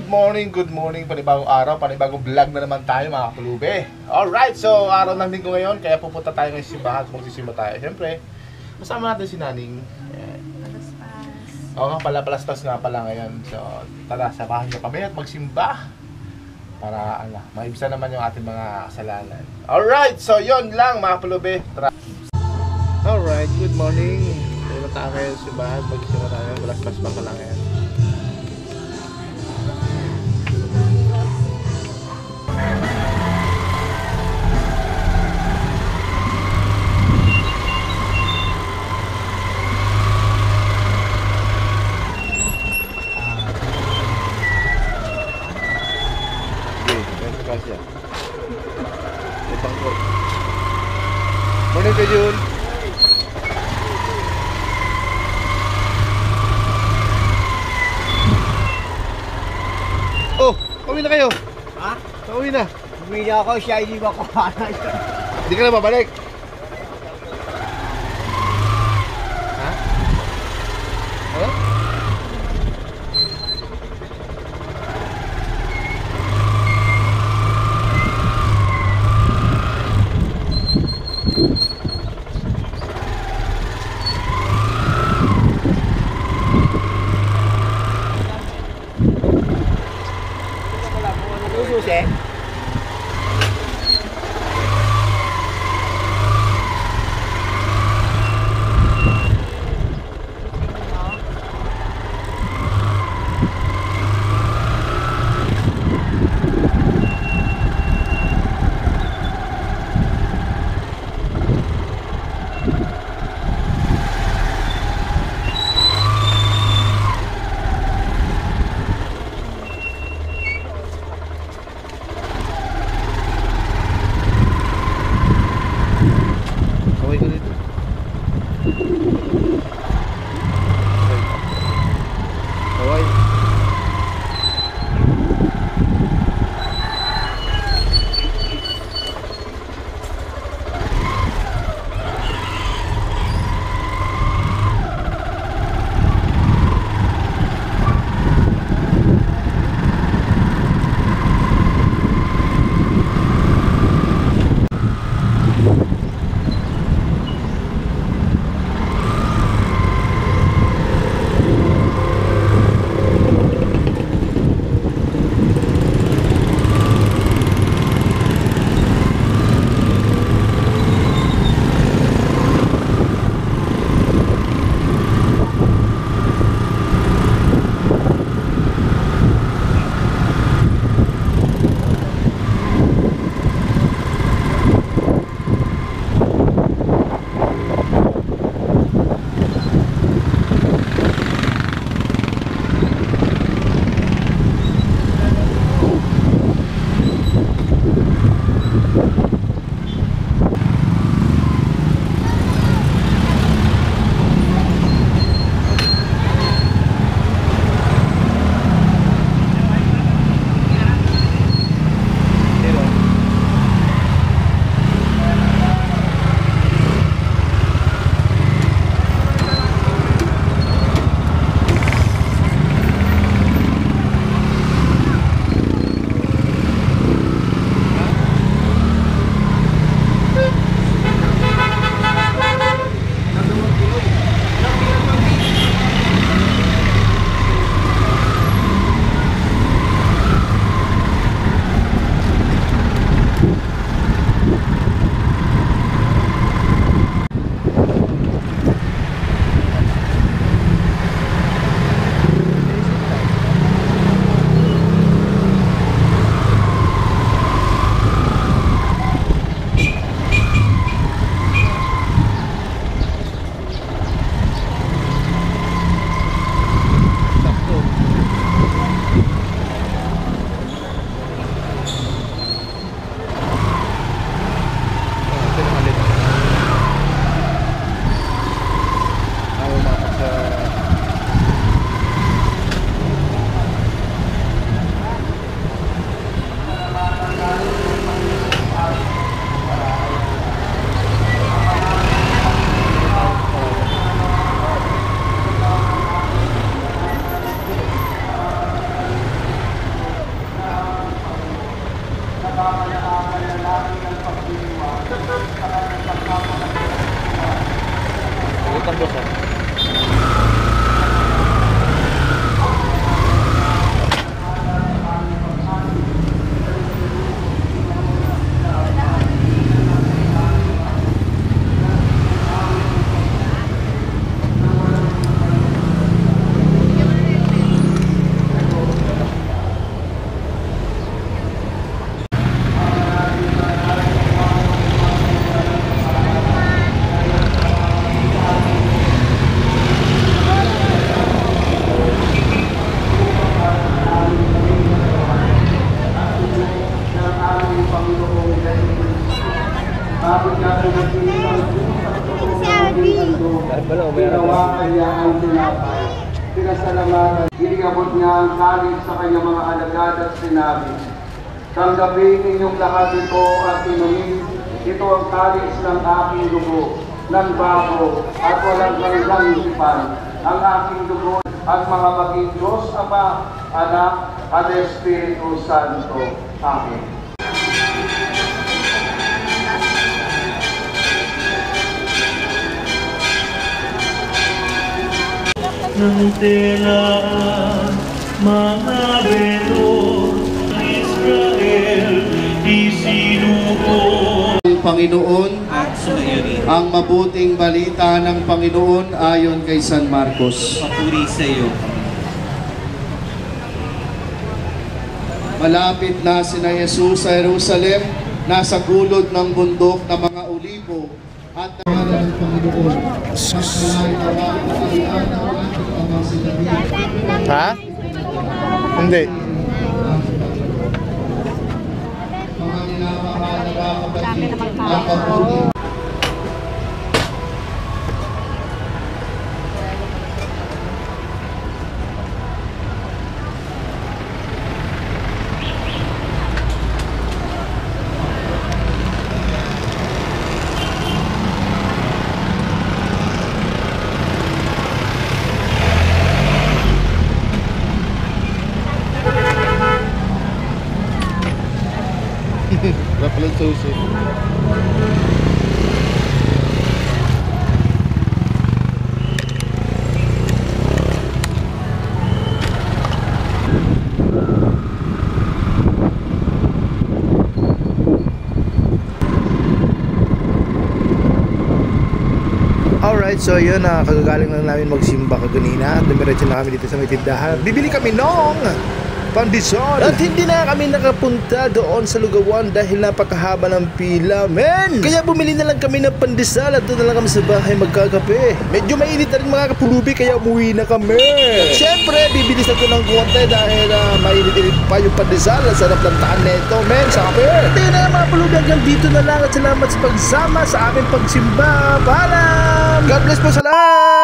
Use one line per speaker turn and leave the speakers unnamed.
good morning, panibagong araw, panibagong vlog na naman tayo mga kapulube. Alright, so araw ng linggo ngayon, kaya pupunta tayo ng simbahan at magsisimba tayo. Siyempre, masama natin si Naning.
Palaspas.
Oo nga pala, palaspas nga pala ngayon. So, tara, samahan niyo kami at magsimba. Para, maibsan naman yung ating mga kasalanan. Alright, so yon lang mga kapulube. Tara. Alright, good morning. Pupunta tayo ngayon sa simbahan, magsisimba tayo. Palaspas pa pala ngayon. Kasya. May pangko. Morning ka, Jun. Oh, pauwi na kayo.
Ha?
Pauwi na.
Uwi na ako, siya hindi ba kuha na yun?
Hindi ka na babalik. Ha? Ano?
Sususi?
Si Abby.
Ginawa kanya ang tinapay. Pinasalamatan. Iniabot niya ang kalis sa kanyang mga alagad at sinabi, tanggapin ninyong lahat ito at inumin. Ito ang kalis ng aking dugo, ng bago at walang hanggang isipan. Ang aking dugo at mga maging Diyos Ama, Anak at Espiritu Santo. Amen.
Ng tela, mga beto, Israel, isinuko.
Panginoon ang mabuting balita ng Panginoon ayon kay San Marcos.
Papuri sa iyo.
Malapit na sina Jesus sa Jerusalem, nasa gulod ng bundok na mga olibo at nangalan ng Panginoon.
Ha? Hindi.
Mga ninapahalaga
Dami naman
ang pagpuli.
Wala palang susi. Alright, so yun, kagagaling lang namin magsimba kaganina. Dumiretso na kami dito sa may tindahan. Bibili kami nong pandesal. At hindi na kami nakapunta doon sa Lugawan dahil napakahaba ng pila, men. Kaya bumili na lang kami ng pandesal at doon na lang kami sa bahay magkakape. Medyo mainit na rin mga kapulubi kaya umuwi na kami. At syempre, bibilis na ko ng konti dahil mainit-init pa yung pandesal. Ang sarap ng taan nito, men, sa kape. At yun na mga kapulubi, hanggang dito na lang at salamat sa pagsama sa aming pagsimba. Paalam! God bless po sa lahat!